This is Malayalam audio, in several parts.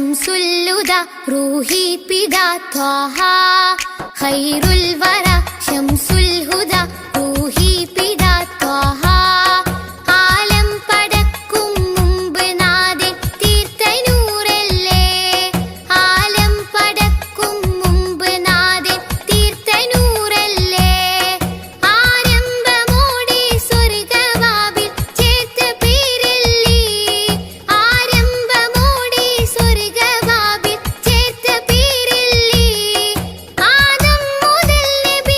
ശംസുല്ലുദ റൂഹി പിതാ ത്വാഹ ഖൈറുൽ വറ ശംസുൽ ഹുദ റൂഹി പിതാ ത്വാഹ ആലം പടക്കും മുമ്പ് നാഥൻ തീർത്ത നൂറല്ലേ ആലം പടക്കും മുമ്പ് നാഥൻ തീർത്ത നൂറല്ലേ ആരംഭമോടെ സ്വർഗവാതിൽ ചേർത്ത പേരല്ലേ ആരംഭമോടെ സ്വർഗവാതിൽ ചേർത്ത പേരല്ലേ ആദം മുതൽ നബി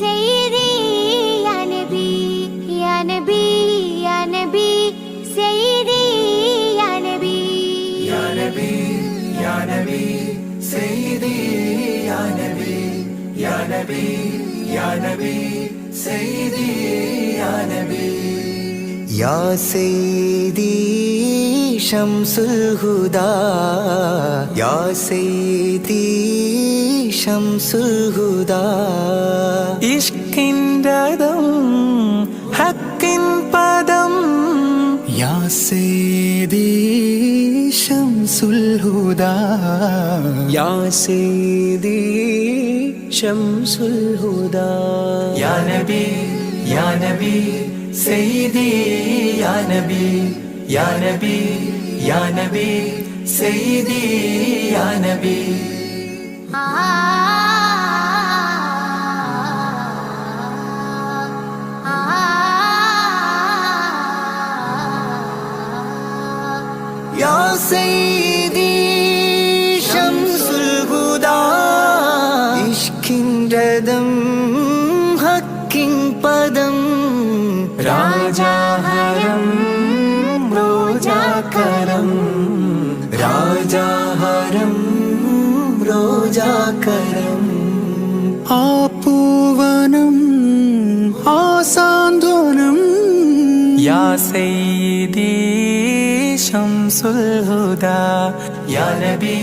سيدي يا نبي يا نبي يا نبي سيدي يا نبي يا نبي يا نبي سيدي يا نبي يا نبي يا نبي سيدي يا نبي يا سيدي شمس الهدى يا سيدي شمس الهدى ഇഷ്കിൻഡദം ഹക്കിൻ പദം യാ സയ്യിദി ശംസുൽ ഹുദാ യാ സയ്യിദി ശംസുൽ ഹുദാ യാ നബി യാ നബി സയ്യിദി യാ നബി യാ നബി യാ നബി സയ്യിദി യാ നബി يا سيدي شمس الهدى ഇഷ്കിൻ രഥം ഹക്കിൻ പദം രാജാഹരം റോജാകരം രാജാഹരം റോജാകരം ആ പൂവനം ആ സാന്ത്വനം യാ സയ്യിദി ശംസുൽ ഹുദാ യാ നബി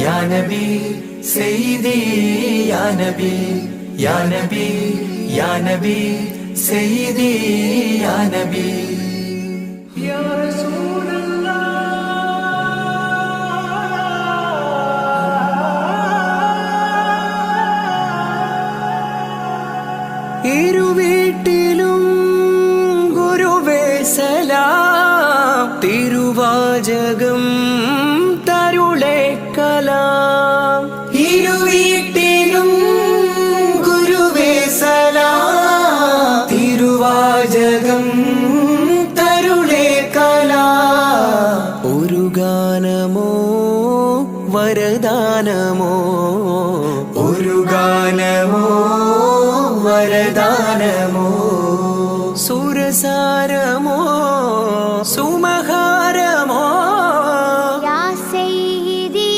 യാ നബി സയ്യിദി യാ നബി യാ നബി യാ നബി സയ്യിദി യാ നബി യാ റസൂലല്ലാഹ് ഇരുവീട്ടിലും ഗുരുവേ സലാം തിരുവാചകം തരുളേ കലാം ഇരുവീട്ടിലും ഗുരുവേ സലാം തിരുവാചകം തരുളേ കലാം ഒരു ഗാനമോ വരദാനമോ ഒരു ഗാനമോ വരദാനമോ സുരസാരമോ സുമഹാരമോ يا سيدي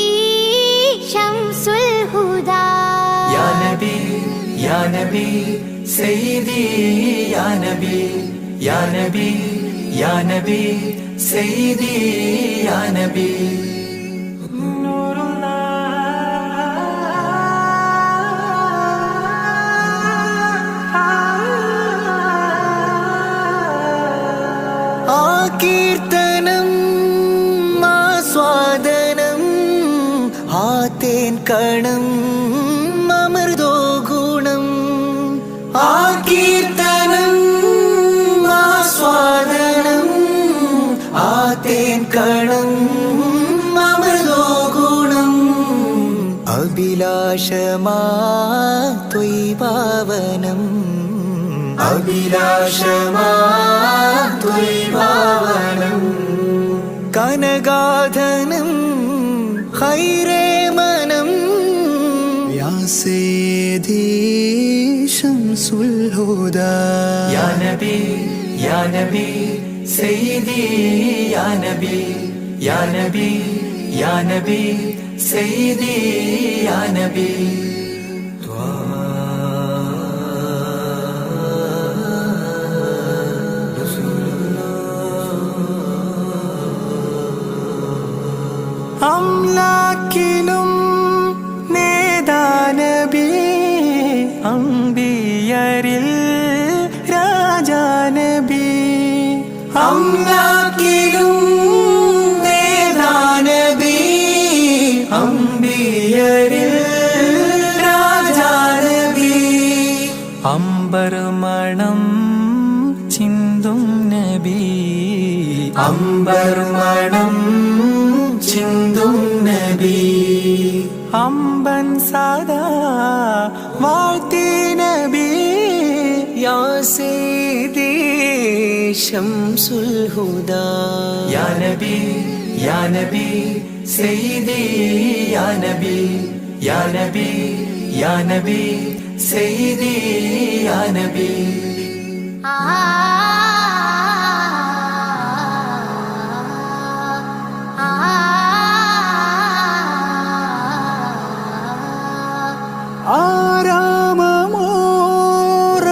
شمس الهدى യാ നബി യാ നബി സയ്യിദി യാ നബി യാ നബി യാ നബി സയ്യിദി യാ നബി കീർത്തനം ആസ്വാദനം ആതേൻ കണം അമൃതോ ഗുണം ആ കീർത്തനം ആസ്വാദനം ആതേൻ കണം അമൃതോ ഗുണം അഭിലാഷമാ ത്വൈഭാവനം അഭിലാഷമാ ത്വൈഭാവനം കനകാധനം ഖൈറേ മനം യാ സയ്യിദി ശംസുൽ ഹുദാ യാ നബി യാ നബി സയ്യിദി യാ നബി യാ നബി യാ നബി സയ്യിദി യാ നബി അംലാക്കിലും നേദാനബി അംബിയരിൽ രാജാനബി അംലാക്കിലും നേദാനബി അംബിയരിൽ രാജാനബി അംബർ മണം ചിന്തും നബി അംബർ മണം ചിന്തും നബി അമ്പൻ സദാ വാഴ്ത്തി നബി യാ സയ്യിദി ശംസുൽ ഹുദാ യാ നബി യാ നബി സയ്യിദി യാ നബി യാ നബി യാ നബി സയ്യിദി യാ നബി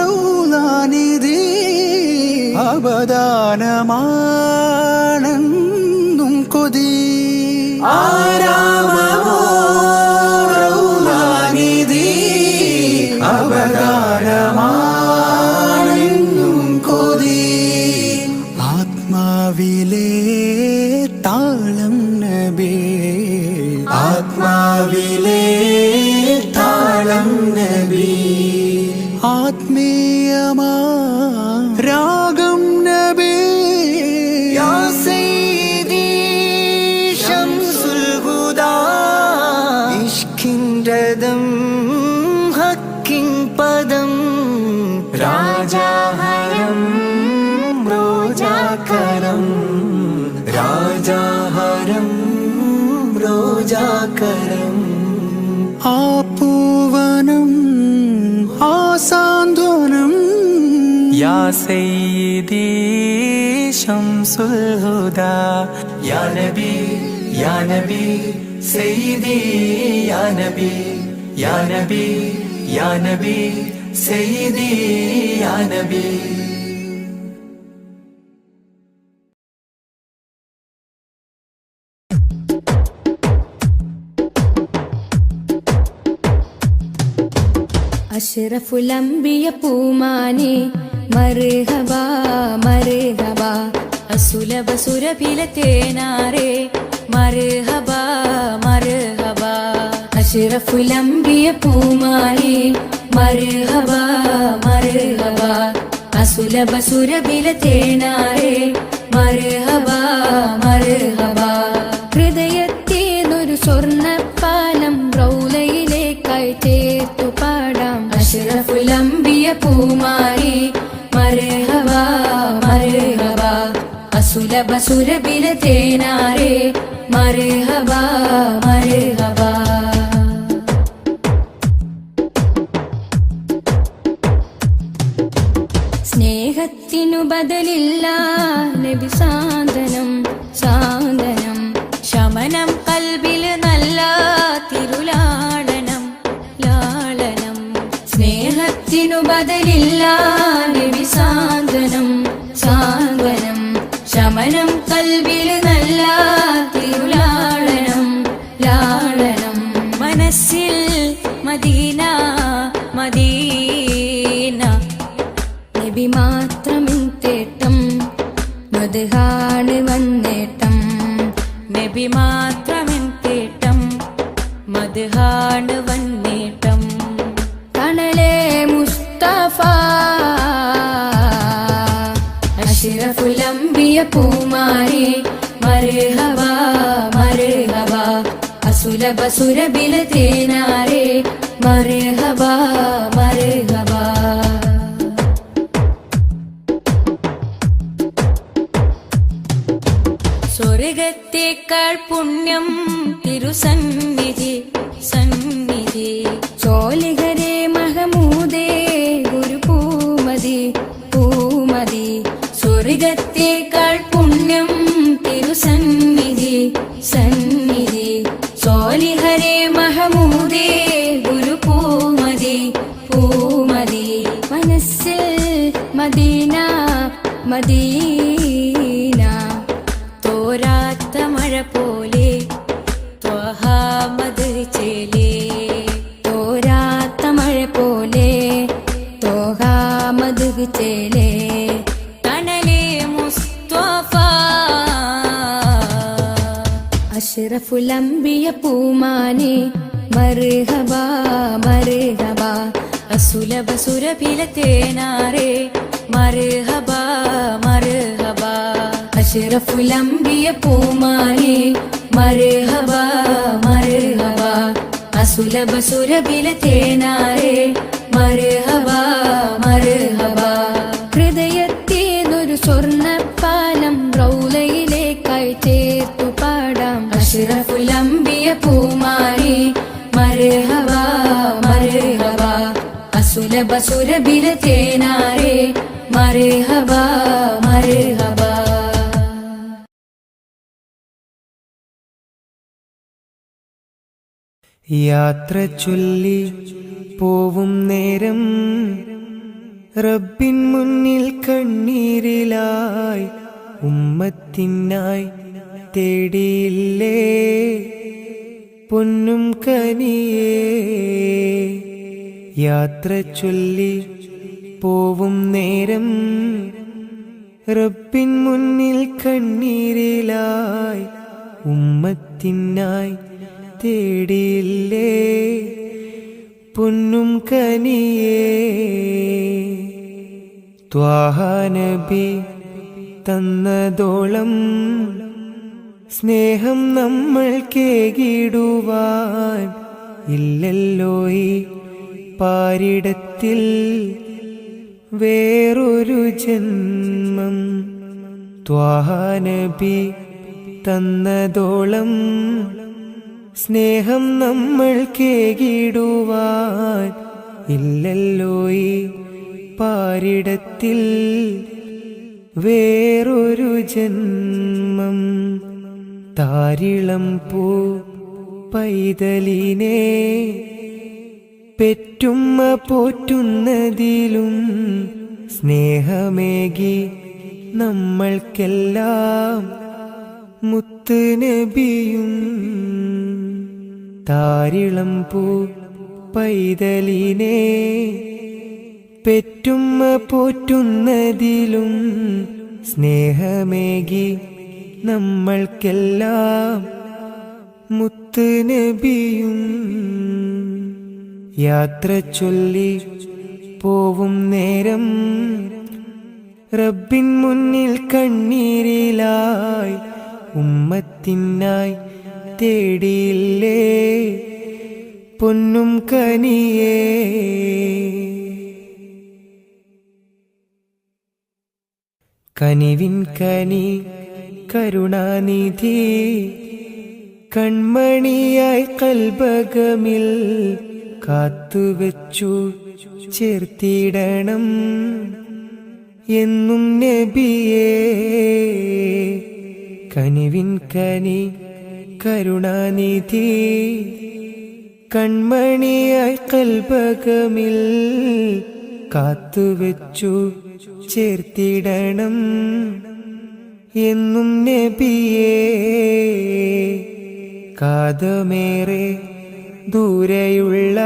ആരാമമോറൗലാനിധി അവദാനമാണെന്നും കൊതി ആരാമമോറൗലാനിധി അവദാനമാണെന്നും കൊതി ആത്മാവിലെ താളം നബി ആത്മാവിലെ താളം നബി ആത്മീയമാ രാഗം നബി യാ സയ്യിദി ശംസുൽ ഹുദാ ഇഷ്കിൻറദം ഹക്കിൻ പദം രാജാഹരം റോജാകരം രാജാഹരം റോജാകരം ആ പൂവനം ആ സാന്ത്വനം യാ സയ്യിദി ശംസുൽ ഹുദാ യാ നബി യാ നബി സയ്യിദി യാ നബി യാ നബി യാ നബി സയ്യിദി യാ നബി അഷ്റഫുൽ അംബിയ പൂമാനെ മർഹബാ മർഹബാ അസുലഭ സുരഭില തേനാരെ മർഹബാ മർഹബാ അഷ്റഫുൽ അംബിയ പൂമാനെ മർഹബാ മർഹബാ അസുലഭ സുരഭില തേനാരെ മർഹബാ മർഹബാ ഹൃദയത്തേനൊരു സ്വർണ്ണപ്പാലം റൗലയിലേക്കായി ചേർത്തു പാടാം അഷ്റഫുൽ അംബിയ പൂമാനെ മർഹബാ മർഹബാ അസുലഭ സുരഭില തേനാരെ മർഹബാ മർഹബാ സ്നേഹത്തിനു ബദലില്ല നബി സാന്ത്വനം സാന്ത്വനം ശമനം കൽബില് നല്ല തിരുലാളനം ലാളനം സ്നേഹത്തിനു ബദലില്ല നബി സാന്ത്വനം സാന്ത്വനം ശമനം കൽബില് നല്ല തിരുലാളനം ലാളനം മനസ്സിൽ മദീന മദീന നബി മാത്രമിൻ തേട്ടം മദ്ഹാണ് വന്നേട്ടം നബി മാത്രമിൻ തേട്ടം മദ്ഹാണ് വന്നേട്ടം കണലേ മുസ്തഫ അഷ്റഫുൽ അംബിയ പൂമാനെ മർഹബാ മർഹബാ അസുലഭ സുരഭില തേനാരെ മർഹബാ മർഹബാ സ്വർഗത്തേക്കാൾ പുണ്യം തിരുസന്നിധി സന്നിധി ചോലിഹരേ മഹമൂദേ ഗുരു പൂമതി പൂമതി സ്വർഗത്തേക്കാൾ പുണ്യം തിരുസന്നിധി സന്നിധി ചോലിഹരേ മഹമൂദേ ഗുരു പൂമതി പൂമതി മനസ്സിൽ മദീന മദീന തോരാത്ത മഴ പോലെ ത്വഹാമദ് ചേലേ തോരാത്ത മഴ പോലെ ത്വഹാമദ് ചേലേ കണലേ മുസ്തഫ അഷ്റഫുൽ അംബിയ പൂമാനെ മർഹബാ മർഹബാ അസുലഭ സുരഭില തേനാരെ മർഹബാ മർഹബാ അഷ്റഫുൽ അംബിയ പൂമാനെ മർഹബാ മർഹബാ അസുലഭ സുരഭില തേനാരെ മർഹബാ മർഹബാ ഹൃദയത്തേനൊരു സ്വർണ്ണപ്പാലം റൗലയിലേക്കായി ചേർത്തു പാടാം അഷ്റഫുൽ അംബിയ പൂമാനെ മർഹബാ മർഹബാ അസുലഭ സുരബില തേനാരേ മർഹബ മർഹബ. യാത്ര ചൊല്ലി പോവും നേരം റബ്ബിൻ മുന്നിൽ കണ്ണീരിലായി ഉമ്മത്തിനായി തേടിയില്ലേ പൊന്നും കനിയേ. യാത്ര ചൊല്ലി പോവും നേരം റബ്ബിൻ മുന്നിൽ കണ്ണീരിലായി ഉമ്മത്തിനായി തേടിയില്ലേ പൊന്നും കനിയേ. ത്വാഹ നബി തന്നതോളം സ്നേഹം നമ്മൾ കേകിടുവാൻ ഇല്ലല്ലോ ഈ പാരിടത്തിൽ വേറൊരു ജന്മം. ത്വാഹ നബി തന്നതോളം സ്നേഹം നമ്മൾ കേകിടുവാൻ ഇല്ലല്ലോ ഈ പാരിടത്തിൽ വേറൊരു ജന്മം. താരിളം പൂ പൈതലിനെ പെറ്റുമ്മ പോറ്റുന്നതിലും സ്നേഹമേകി നമ്മൾക്കെല്ലാം മുത്ത് നബിയും. താരിളം പൂ പൈതലിനെ പെറ്റുമ്മ പോറ്റുന്നതിലും സ്നേഹമേകി നമ്മൾക്കെല്ലാം മുത്ത് നബിയും. യാത്ര ചൊല്ലി പോവും നേരം റബ്ബിൻ മുന്നിൽ കണ്ണീരിലായി ഉമ്മത്തിനായി തേടിയില്ലേ പൊന്നും കനിയേ. കനിവിൻ കനി കരുണാനിധി കൺമണിയായി കൽബകമിൽ കാത്തുവെച്ചു ചേർത്തിടണം എന്നും നബിയേ. കനിവിൻ കനി കരുണാനിധി കൺമണിയായി കൽബകമിൽ കാത്തുവെച്ചു ചേർത്തിടണം എന്നും നബിയേ. കാതമേറെ ദൂരെയുള്ള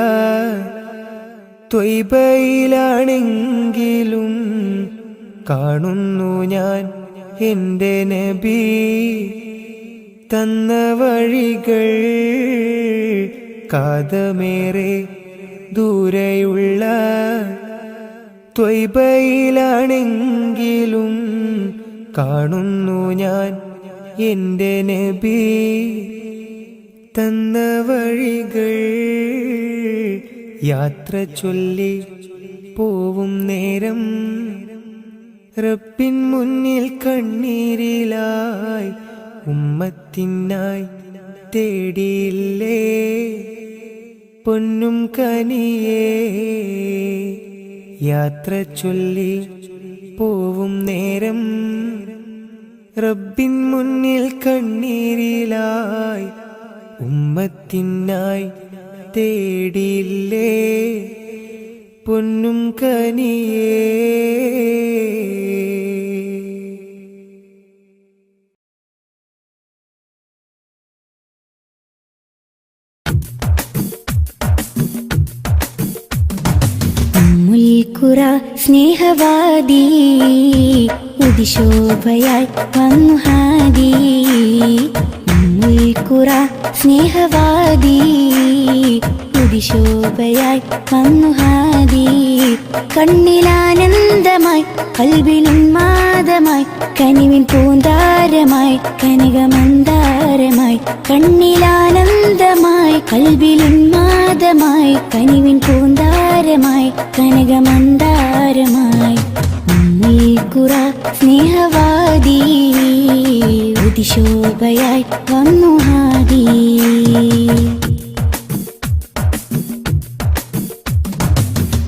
ത്വയ്ബയിലാണെങ്കിലും കാണുന്നു ഞാൻ എൻ്റെ നബി തന്ന വഴികൾ. കാതമേറെ ദൂരെയുള്ള ത്വയ്ബയിലാണെങ്കിലും കാണുന്നു ഞാൻ എൻ്റെ നബി തന്ന വഴികൾ. യാത്ര ചൊല്ലി പോവും നേരം റബ്ബിൻ മുന്നിൽ കണ്ണീരിലായി ഉമ്മത്തിനായി തേടിയില്ലേ പൊന്നും കനിയേ. യാത്ര ചൊല്ലി പോവും നേരം റബ്ബിൻ മുന്നിൽ കണ്ണീരിലായി ഉമ്മത്തിനായി തേടിയില്ലേ പൊന്നും കനിയേ. മുൽക്കുറ സ്നേഹവാദി ഉദിശോഭയായി വന്നു ഹാദി. മുൽക്കുറ സ്നേഹവാദി ഉദിശോഭയായി വന്നു ഹാദി. കണ്ണിലാനന്ദമായി കൽബിലുന്മാദമായി കനിവിൻ പൂന്താരമായി കനകമന്ദാരമായി. കണ്ണിലാനന്ദമായി കൽബിലുന്മാദമായി കനിവിൻ പൂന്താരമായി കനകമന്ദാരമായി. മുൽക്കുറ സ്നേഹവാദി ഉദിശോഭയായി വന്നു ഹാദി.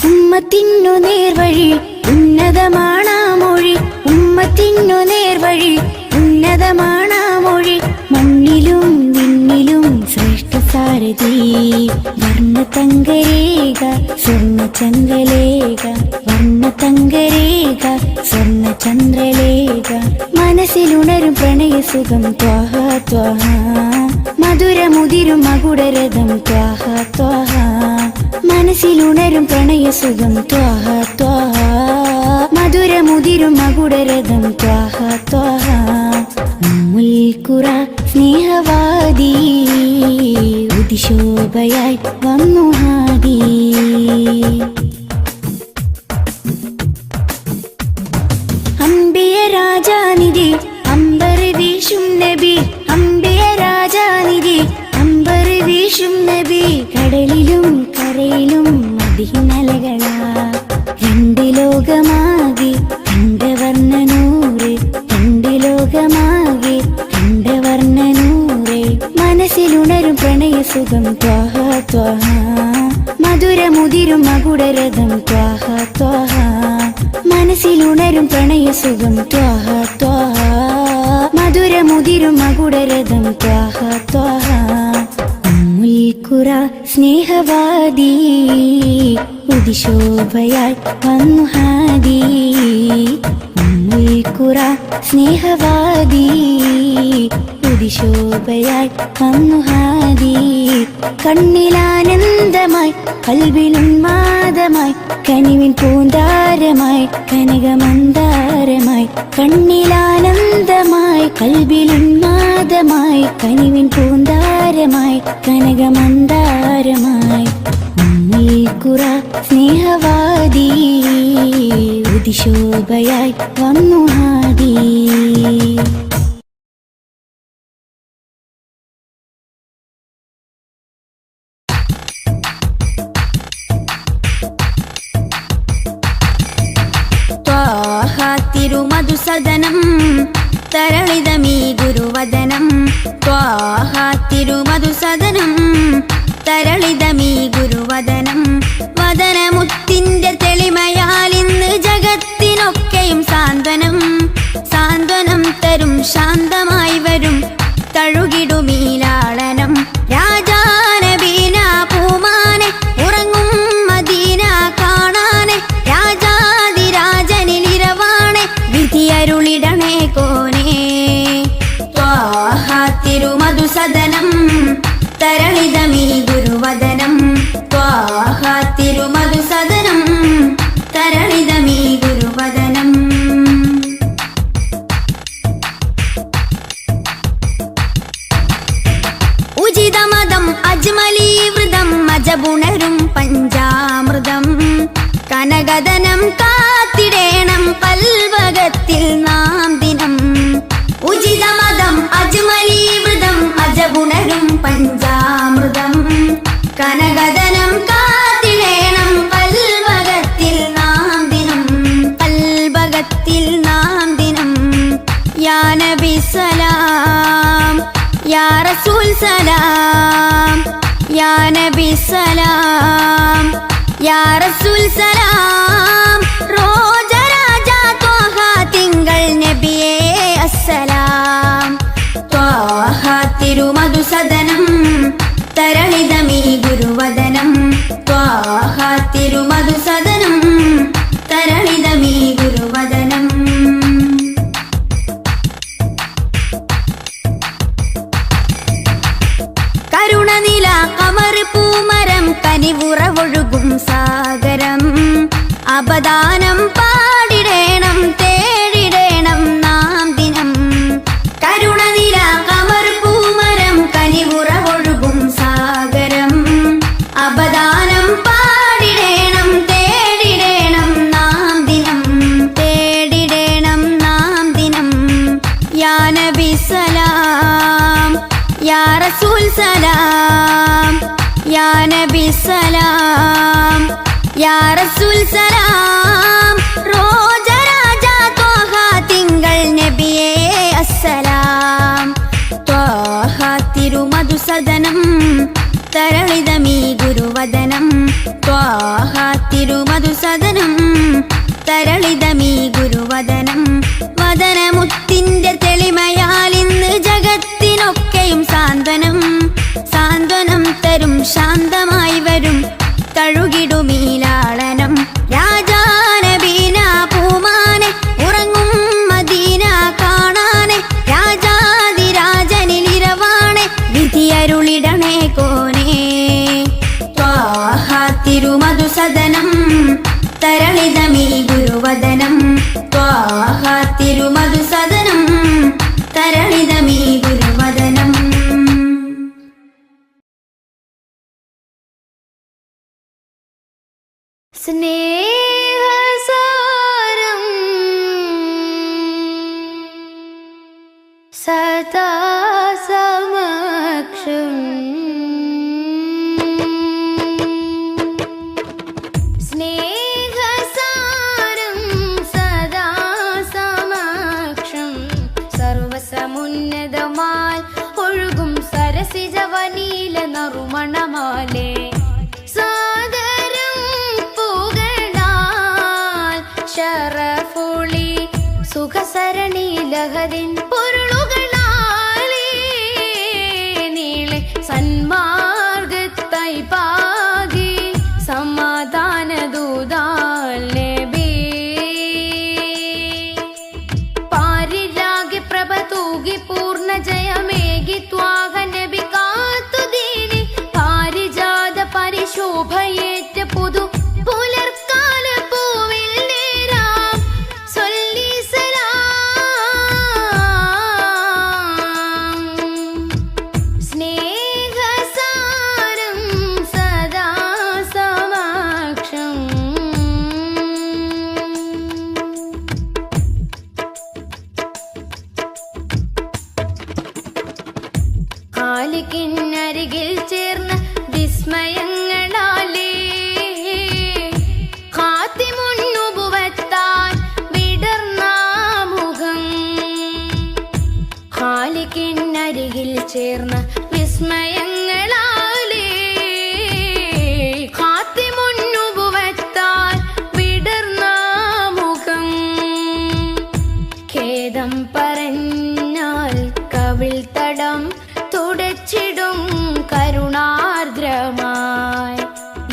ഉമ്മത്തിൻ നേർവഴി ഉന്നതമാണാ മൊഴി ഉമ്മത്തിനു നേർവഴി ഉന്നതമാണാ മൊഴി മണ്ണിലും വിണ്ണിലും ശ്രേഷ്ഠ സാരഥി വർണ്ണതങ്കരേഖ സ്വർണ്ണചന്ദ്രലേഖ വർണ്ണതങ്കരേഖ സ്വർണ്ണചന്ദ്രലേഖ മനസ്സിലുണരും പ്രണയസുഖം ത്വാഹ ത്വാഹ മധുരമുതിരും മകുടരഥം ത്വാഹ ത്വാഹ മനസ്സിലുണരും പ്രണയസുഖം ത്വാഹ ത്വാഹ മധുരമുതിരും മകുടരഥം ത്വാഹ ത്വാഹ ഉമ്മുൽ ഖുറ സ്നേഹവാദി ഉദിശോഭയായി വന്നു ഹാദി അംബിയ രാജാനിധി അമ്പർ വീശും നബി അംബിയ രാജാനിധി അമ്പർ വീശും നബി കടലിലും കരയിലും മദീനലകളാ രണ്ട് ലോകമാകെ കണ്ടവർണ്ണനൂറ് രണ്ട് ലോകമാകെ കണ്ടവർണ്ണനൂറ് മനസ്സിലുണരും പ്രണയസുഖം ത്വാഹ ത്വാഹ മധുരമുതിരും മകുടരഥം ത്വാഹ ത്വാഹ മനസ്സിലുണരും പ്രണയസുഖം ത്വാഹ ത്വാഹ മധുരമുതിരും മകുടരഥം ത്വാഹ ത്വാഹ ഉമ്മുൽ ഖുറ സ്നേഹവാദി ഉദിശോഭയായി വന്നു ഹാദി ഉമ്മുൽ ഖുറ സ്നേഹവാദി ഉദിശോഭയായി വന്നു ഹാദി കണ്ണിലാനന്ദമായി കൽവിലുന്മാദമായി കനിവിൻ പൂന്താരമായി കനകമന്ദാരമായി കണ്ണിലാനന്ദമായി കൽവിലുന്മാദമായി കനിവിൻ പൂന്താരമായി കനകമന്ദാരമായി ഉമ്മുൽ ഖുറ സ്നേഹവാദി ഉദിശോഭയായി വന്നു ഹാദി തിരുമധുസദനം തരളിതമീ ഗുരുവദനം ത്വാഹ തിരുമധുസദനം തരളിതമീ ഗുരുവദനം വദനമുത്തിന്റെ തെളിമയാൽ ഇന്ന് ജഗത്തിനൊക്കെയും സാന്ത്വനം സാന്ത്വനം തരും ശാന്തമായി വരും തഴുകിടുമീലാളനം രാജാനബീന പൂമാനെ ഉറങ്ങും മദീന കാണാനെ രാജാതിരാജനിലിരവാണെ വിധിയരുളിടണേ കോനേ ത്വാഹ തിരുമധുസദനം തരളിതമീ ഗുരുവദനം ത്വാഹ തിരുമധുസദനം തരളിതമീ ഗുരുവദനം ഉചിതമതം അജ്മലീ വൃതം അജബുണരും പഞ്ചാമൃതം കനകദനം കാത്തിടേണം പൽവകത്തിൽ നാം ദിനം ഉചിതമതം അജ്മലീ വൃതം അജബുണരും പഞ്ചാമൃതം കനകദനം കാത്തിടേണം പൽവകത്തിൽ നാം ദിനം പൽവകത്തിൽ നാം ദിനം യാ നബി സലാം യാ റസൂൽ സലാം യാ നബി സലാം യാ റസൂൽ സലാം റോജ രാജ ത്വാഹ തിങ്കൾ നബിയേ അസ്സലാം ത്വാഹ തിരുമധുസദനം തരളിതമീ ഗുരുവദനം ത്വാഹ തിരുമധുസദനം തരളിതമീ ഗുരുവദനം കരുണനില കമർ പൂമരം കനിവുറവൊഴുകും സാഗരം അപദാനം പാടിടേണം തേടിടേണം നാം ദിനം കരുണനില കമർ പൂമരം കനിവുറവൊഴുകും സാഗരം അപദാനം പാടിടേണം തേടിടേണം നാം ദിനം തേടിടേണം നാം ദിനം യാ നബി സലാം യാ റസൂൽ സലാം യാ നബി സലാം യാ റസൂൽ സലാം റോജ രാജ ത്വാഹ തിങ്കൾ നബിയേ അസ്സലാം ത്വാഹ തിരുമധുസദനം തരളിതമീ ഗുരുവദനം ത്വാഹ തിരുമധുസദനം മദനമുത്തിന്റെ തെളിമയാൽ ഇന്ന് ജഗത്തിനൊക്കെയും സാന്ത്വനം സാന്ത്വനം തരും ശാന്തമായി വരും തഴുകിടുമീലാളനം രാജാനബീന പൂമാനെ ഉറങ്ങും മദീന കാണാനെ രാജാതിരാജനിലിരവാണെ വിധിയരുളിടണേ കോനേ ത്വാഹ തിരുമധുസദനം തരളിതമീ ഗുരുവദനം ത്വാഹ തിരുമധുസദനം തരളിതമീ ഗുരുവദനം. സ്നേഹസാരം സദാ സമക്ഷം സ്നേഹസാരം സദാ സമക്ഷം സർവസമുന്നതമാൽ ഒഴുകും സരസിജവനീല നറുമണമാലേ ഷറഫുളി സുഖസരണി ലഹരിൻ പൊരുളുകളാലേ നീളെ സന്മാർഗത്തായി പാകി സമാധാന ദൂതാലേ പാരിലാകെ പ്രഭ തൂകി പൂർണ്ണ ജയമേകി ത്വാഹ നബി കാത്തുദീനി പാരിജാത പരിശോഭയേറ്റ പുതു പുലർക്കാല പൂവിൽ ിൽ ചേർന്ന വിസ്മയങ്ങളാലേ ഖാതിമുന്നുബുവത്താൻ വിടർന്ന മുഖം ഖാലിഖിനരികിൽ ചേർന്ന വിസ്മയങ്ങളാലേ ഖാതിമുന്നുബുവത്താൻ വിടർന്ന മുഖം ഖേദം പറഞ്ഞാൽ കവിൾ തടം തുടച്ചിടും കരുണാർദ്രമായി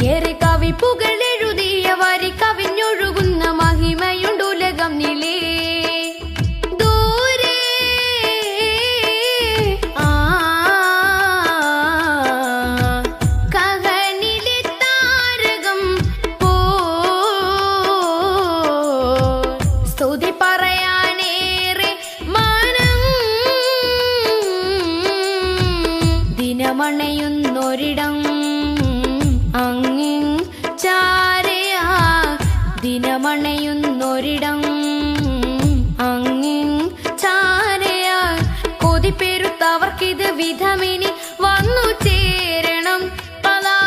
ഏറെ കവിപ്പുകൾ എഴുതിയ വരി കവിഞ്ഞൊഴുകുന്ന മഹിമയുണ്ടുലകം നിലേ ദൂരെ കഹനിലെ താരകം പോ സ്തുതി പറയാനേറെ ദിനമണയുന്നൊരിടം അങ്ങിൻ ചാരയാ ദിനമണയുന്നൊരിടം അങ്ങിൻ ചാരയാ കൊതിപ്പെരുത്തവർക്കിത് വിധമിനി വന്നു ചേരണം പതാ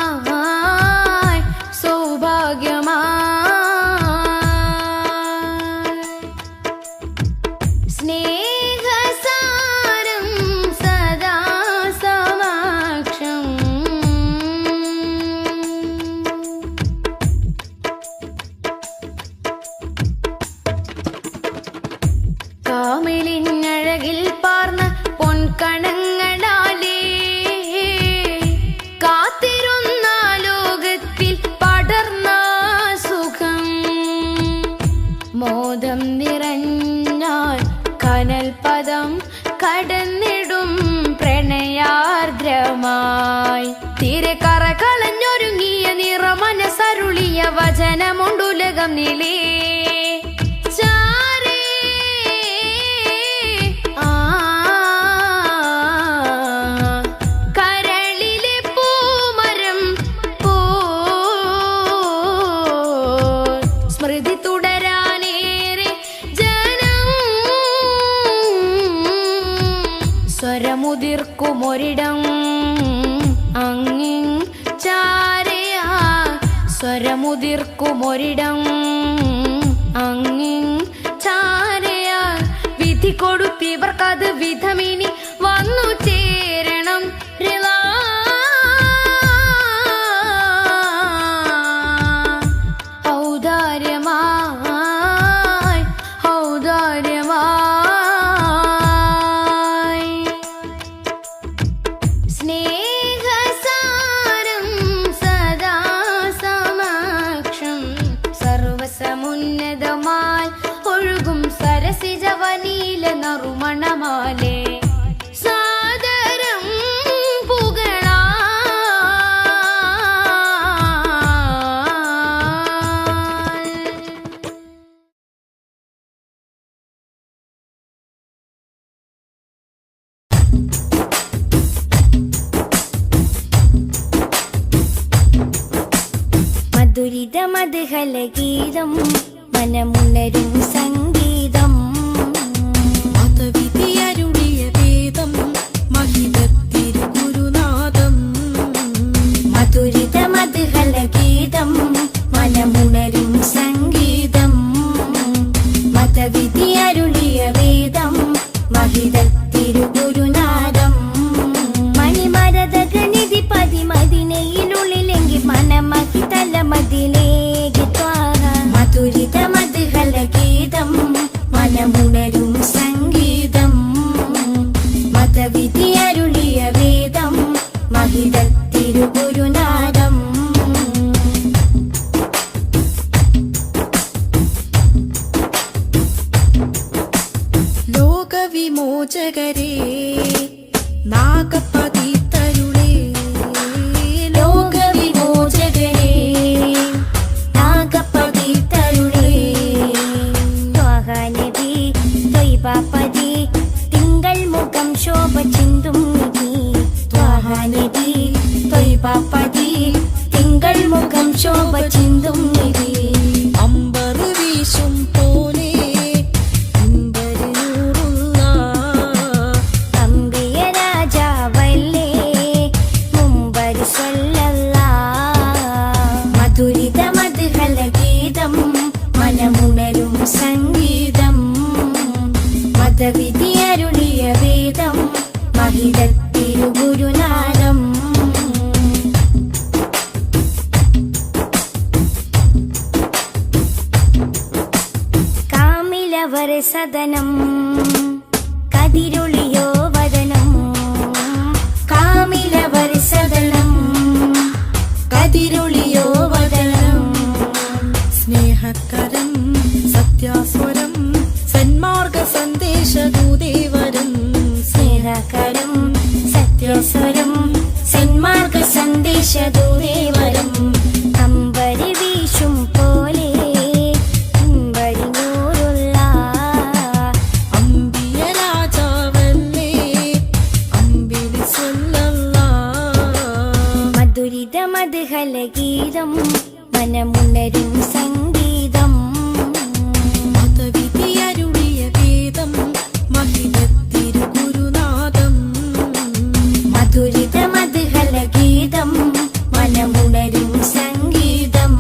സൗഭാഗ്യമായി സൗഭാഗ്യമായി സ്നേഹസാരം സദാ സമക്ഷം കാമിലിനഴകിൽ പാർന്ന പൊൻകണങ്ങളാലേ കാത്തിരുന്ന ലോകത്തിൽ പടർന്ന സുഖം മോദം നിറഞ്ഞാൽ കനൽ പദം കടന്നിടും പ്രണയാർദ്രമായി തീരെ കറ കളഞ്ഞൊരുങ്ങിയ നിറമനസരുളിയ വചനമുണ്ടുലകം നിലേ ചാരേ കരളിലെ പൂമരം പോ സ്മൃതി തുടരാനേറെ ജനം സ്വരമുതിർക്കുമൊരിടം അങ്ങിൻ ചാരയാ സ്വരമുതിർക്കുമൊരിടം അങ്ങിൻ ചാരയാ വിധി കൊടുത്തിവർക്കത് വിധമിനി വന്നു ചേരണം മധുരിത മധുഹല ഗീതം മനമുണരും സംഗീതം മതവിധിയരുളിയ വേദം മഹിതത്തിരു ഗുരുനാഥം മധുരിത മധുഹല ഗീതം മനമുണരും സംഗീതം മതവിധിയരുളിയ വേദം മഹിതത്തിരു ഗുരുനാഥം മണിമരത ഗണിതി പതി മദിനയിലുള്ളിലെങ്കി മനമഹി തലമതിലേക്ക് ത്വാഹ മധുരിത മധുഹല ഗീതം മനമുണരും സംഗീതം മതവിധിയരുളിയ വേദം മഹിതത്തിരു ഗുരുനാഥം ലോകവിമോചകരേ നാഗപതിതരുളേ ലോകവിമോചകരേ നാഗപതിതരുളേ ത്വാഹ നബി ത്വയ്ബപതി തിങ്കൾ മുഖം ശോഭ ചിന്തും നിധി ത്വാഹ നബി ത്വയ്ബപതി തിങ്കൾ മുഖം ശോഭ ചിന്തും നിധി അമ്പർ വീശും പോലെ അമ്പര് നൂറുള്ള അമ്പിയ രാജാവല്ലേ മുമ്പര് സ്വല്ലല്ലാഹ് മധുരിത മധുഹല ഗീതം മനമുണരും സംഗീതം മതവിധിയരുളിയ വേദം മഹിതത്തിരു ഗുരുനാഥം കാമിലവർ സദനം കതിരൊളിയോ വദനം കാമിലവർ സദനം കതിരൊളിയോ വദനം സ്നേഹകരം സത്യാസ്വരം സന്മാർഗ സന്ദേശദൂദേവരം സ്നേഹകരം സത്യസ്വരം സന്മാർഗ സന്ദേശദൂദേവരം അമ്പരി വീശും പോലെ അമ്പരി നൂറുള്ള അമ്പിയ രാജാവല്ലേ അമ്പിളി സ്വല്ലല്ലാഹ് മധുരിത മധുഹല ഗീതം മനമുണരും സംഗീതം മതവിധിയരുളിയ വേദം മഹിതത്തിരു ഗുരുനാഥം മധുരിത മധുഹല ഗീതം മനമുണരും സംഗീതം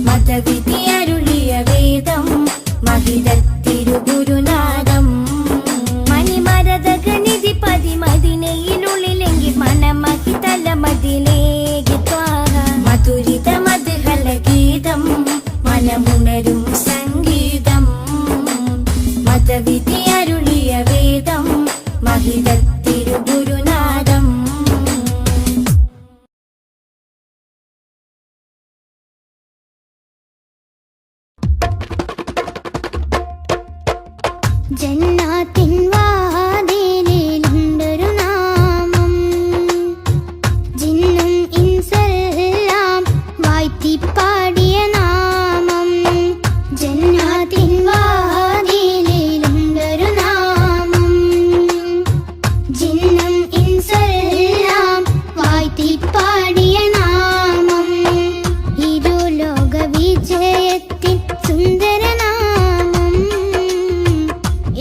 മതവിധിയരുളിയ വേദം മഹിതത്തിരു ഗുരുനാഥം മണിമരത ഗണിതി പതി മദിനയിലുള്ളിലെങ്കി മനമഹി തലമതിലേക്ക് ത്വാഹ മധുരിത മധുഹല ഗീതം മനമുണരും സംഗീതം മതവിധിയരുളിയ വേദം മഹിതത്തിരു ഗുരുനാഥം ജന്നാത്തിൻ വാതിലിലുണ്ടൊരു നാമം ജിന്നും ഇൻസെല്ലാം വാഴ്ത്തിപ്പാടിയ നാമം ജന്നാത്തിൻ വാതിലിലുണ്ടൊരു നാമം ജിന്നും ഇൻസെല്ലാം വാഴ്ത്തിപ്പാടിയ നാമം ഇരുലോക വിജയത്തിൻ സുന്ദരനാമം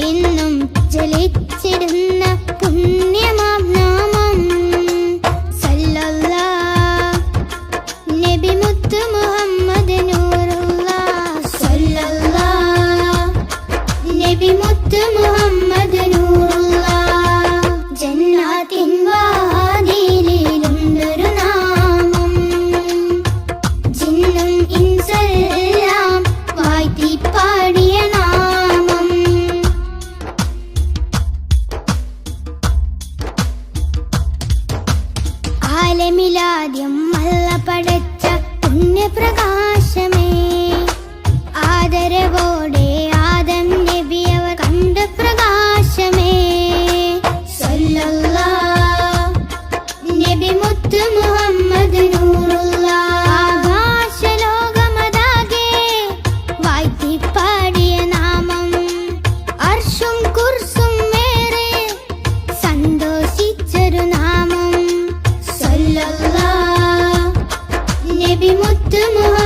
എന്നും ജലിച്ചിടുന്ന പുണ്യമാം നാമം സല്ലല്ലാഹ് നബി മുത്ത് മുഹമ്മദ് നൂറുല്ലാഹ് സല്ലല്ലാഹ് നബി മുത്ത് മുഹമ്മദ് നൂറുല്ലാഹ് ജന്നാത്തിൻ വാതിലിലുണ്ടൊരു നാമം ജിന്നും ഇൻസെല്ലാം വാഴ്ത്തിപ്പാടിയ നാമം ആലമിലാദ്യം അല്ല പടച്ച പുണ്യപ്രകാശമേ ആദരവോടെ ആദം നബി അവർ കണ്ട പ്രകാശമേ സല്ലല്ലാഹ് നബി മുത്ത് മുഹമ്മദ് നൂറുല്ലാഹ് ആകാശലോകമതാകെ വാഴ്ത്തിപ്പാടിയ നാമം അർശും കുർസും മേറെ സന്തോഷിച്ചൊരു നാമം സല്ലല്ലാഹ് നബി മുത്ത് മുഹമ്മദ്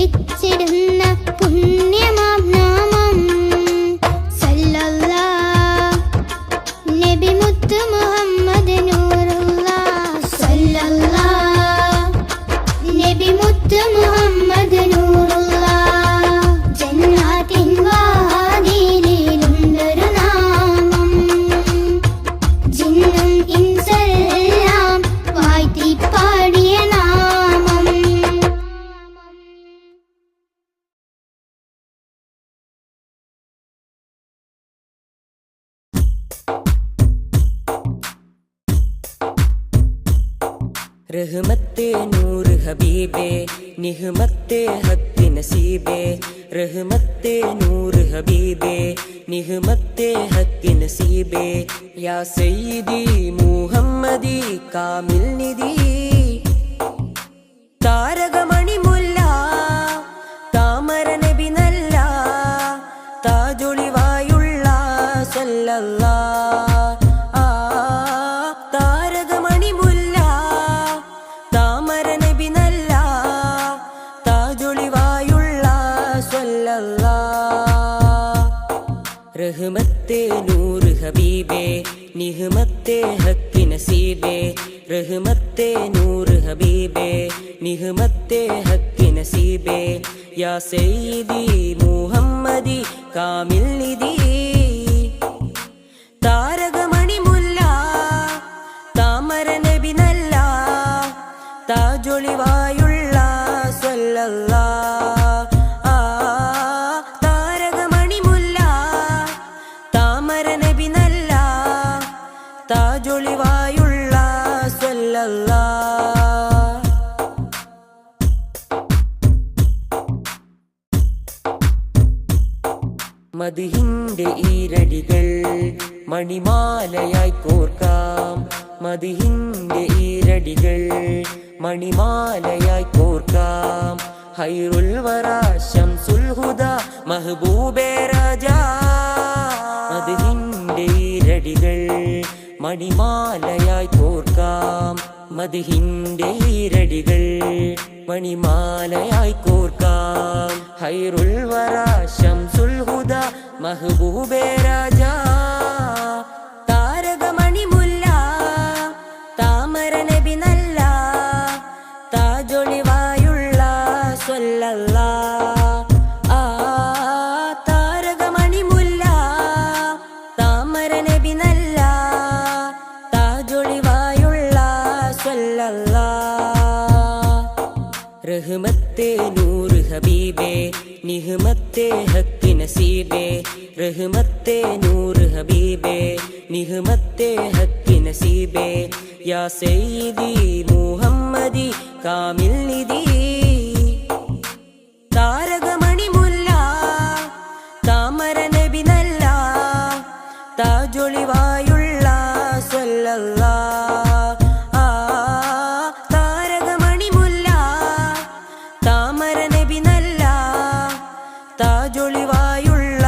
വിളിച്ചിടുന്ന പുണ്യമാം നാമം സല്ലല്ലാഹ് നബി മുത്ത് മുഹമ്മദ് നൂറുല്ലാഹ് സല്ലല്ലാഹ് നബി മുത്ത് മുഹമ്മദ് നൂറുല്ലാഹ് ജന്നാത്തിൻ വാതിലിലുണ്ടൊരു നാമം ജിന്നും ഇൻസെല്ലാം വാഴ്ത്തി പാടിയ നാമം रहमते नूर हबीबे निहमते हक नसीबे रहमते नूर हबीबे निहमते हक नसीबे या सय्यदी मुहम्मदी कामिल निधि താരകമണി മുല്ല താമര നബി നല്ല താജൊളിവായുള്ള സല്ലല്ലാഹ് താരകമണി മുല്ല താമര നബി നല്ല താജൊളിവായുള്ള സല്ലല്ലാഹ് റഹ്മത്തെ നൂർ ഹബീബേ നിഹ്മത്തെ ഹക്ക് നസീബേ रहमते नूर हबीबे निहमते हक नसीबे या सय्यदी मुहम्मदी कामिल निधि താരകമണി മുല്ല താമര നബി നല്ല താജൊളിവായുള്ള സല്ലല്ലാഹ് താരകമണി മുല്ല താമര നബി നല്ല താജൊളിവായുള്ള സല്ലല്ലാഹ് മദിഹിന്റെ ഈരടികൾ മണിമാലയായി കോർക്കാം മദിഹിന്റെ ഈരടികൾ മണിമാലയായി കോർക്കാം ഹൈറുൽ വറാ ശംസുൽ ഹുദാ മഹബൂബേ രാജാ മദിഹിന്റെ ഈരടികൾ മണിമാലയായി കോർക്കാം മദിഹിന്റെ ഈരടികൾ മണിമാലയായി കോർക്കാം ഹൈറുൽ വറാ ശംസുൽ ഹുദാ മഹബൂബേ രാജാ താരകമണി മുല്ല താമര നബി നല്ല താജൊളിവായുള്ള സല്ലല്ലാഹ് താരകമണി മുല്ല താമര നബി നല്ല താജൊളിവായുള്ള സല്ലല്ലാഹ് റഹ്മത്തെ നൂർ ഹബീബേ നിഹ്മത്തെ ഹക്ക് നസീബേ റഹ്മത്തെ നൂർ ഹബീബേ നിഹ്മത്തെ ഹക്ക് നസീബേ യാ സയ്യിദി മുഹമ്മദി കാമിൽ നിധി താരകമണി മുല്ല താമര നബി നല്ല താജൊളിവായുള്ള സല്ലല്ലാഹ് താരകമണി മുല്ല താമര നബി നല്ല താജൊളിവായുള്ള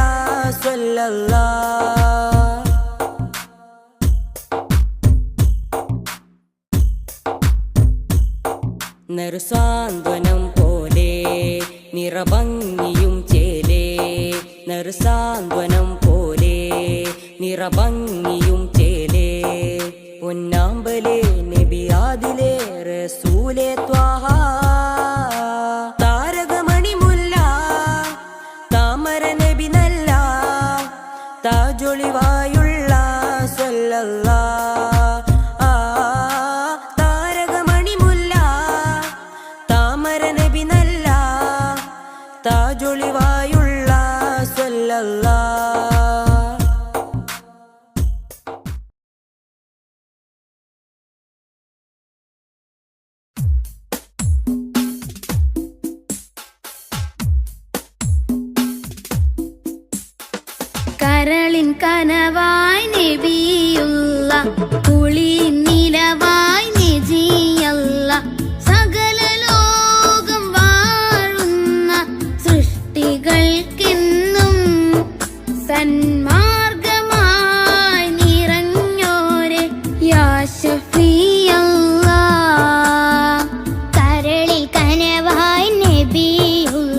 സല്ലല്ലാഹ് നറുസാന്ത്വനം പോലെ നിറഭംഗിയും ചേലേ നറുസാന്ത്വനം പോലെ നിറഭംഗിയും ചേലേ പൊന്നാമ്പലേ നബിയാദിലേ റസൂലേ ത്വാഹ താരകമണി മുല്ല താമര നബി നല്ല താജൊളിവായുള്ള സല്ലല്ലാഹ് താരകമണി മുല്ല താമര നബി നല്ല താജൊളിവായുള്ള സല്ലല്ലാഹ് കരളിൻ കനവായി നബിയുള്ള കുളി നിലവായി നജിയല്ല സകല ലോകം വാഴുന്ന സൃഷ്ടികൾക്കെന്നും സന്മാർഗമായി നിറഞ്ഞോരെ യാ ശഫീഅല്ലാഹ് കരളിൽ കനവായി നബിയുള്ള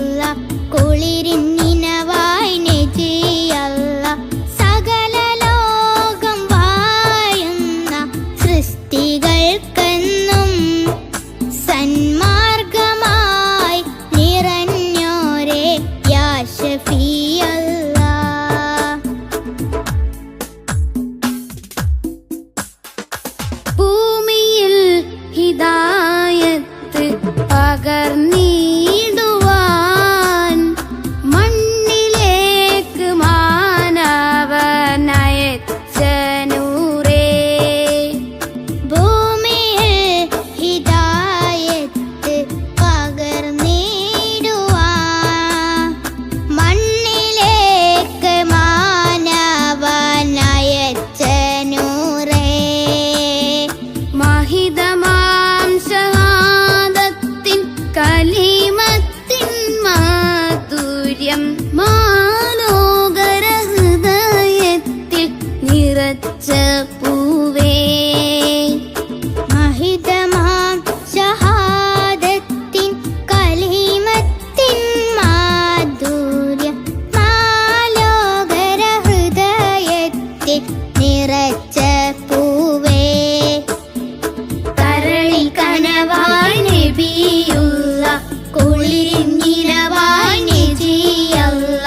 കലിമത്തിൻ മാധുര്യം മാലോകര ഹൃദയത്തിൽ നിറച്ച പൂവേ മഹിതമാം ഷഹാദത്തിൻ കലിമത്തിൻ മാധുര്യം മാലോകര ഹൃദയത്തിൽ നിറച്ച പൂവേ കരളി കനവായി നബിയുള്ള കുളിരിൻ നിലവായി നബിയല്ല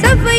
സഫർ